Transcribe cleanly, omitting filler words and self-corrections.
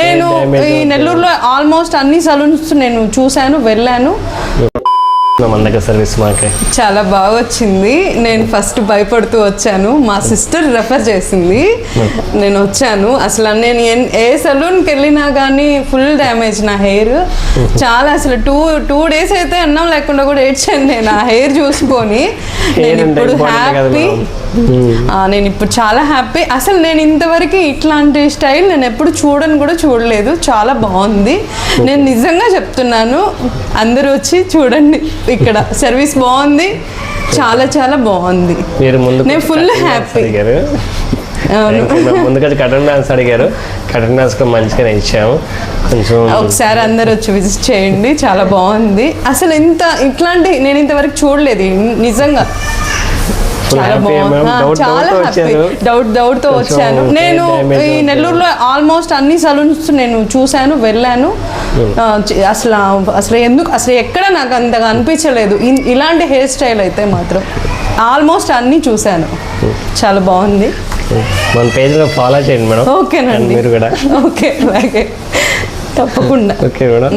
నేను ఈ నెల్లూరులో ఆల్మోస్ట్ అన్ని సలూన్స్ నేను చూశాను, వెళ్ళాను. మన దగ్గర సర్వీస్ మాకే చాలా బాగా వచ్చింది. నేను ఫస్ట్ భయపడుతూ వచ్చాను, మా సిస్టర్ రెఫర్ చేసింది, నేను వచ్చాను. అసలు నేను ఏ సలూన్కి వెళ్ళినా కానీ ఫుల్ డ్యామేజ్ నా హెయిర్. చాలా అసలు టూ డేస్ అయితే అన్నం లేకుండా కూడా ఏడ్చాను నేను ఆ హెయిర్ చూసుకొని. నేను ఇప్పుడు హ్యాపీ, నేను ఇప్పుడు చాలా హ్యాపీ. అసలు నేను ఇంతవరకు ఇట్లాంటి స్టైల్ నేను ఎప్పుడు చూడలేదు. చాలా బాగుంది. నేను నిజంగా చెప్తున్నాను, అందరూ వచ్చి చూడండి, ఇక్కడ సర్వీస్ బాగుంది, చాలా చాలా బాగుంది. నేను ఫుల్ హ్యాపీ. ముందుగా కటన్ డాన్స్ అడిగారు, కటన్ డాన్స్ మంచిగానే ఇచ్చాము. కొంచెం ఒకసారి అందరు వచ్చి విజిట్ చేయండి, చాలా బాగుంది. అసలు ఇట్లాంటి నేను ఇంతవరకు చూడలేదు నిజంగా. చాలా బాగుంది, చాలా హ్యాపీ. డౌట్ తో వచ్చాను. నేను ఈ నెల్లూరులో ఆల్మోస్ట్ అన్ని సలూన్స్ నేను చూశాను, వెళ్ళాను. అసలు ఎక్కడ నాకు అంతగా అనిపించలేదు ఇలాంటి హెయిర్ స్టైల్ అయితే మాత్రం. ఆల్మోస్ట్ అన్ని చూశాను, చాలా బాగుంది. మన పేజ్లో ఫాలో చేయండి మేడం. ఓకేనండి, మీరు కూడా. ఓకే, అలాగే తప్పకుండా. Okay madam.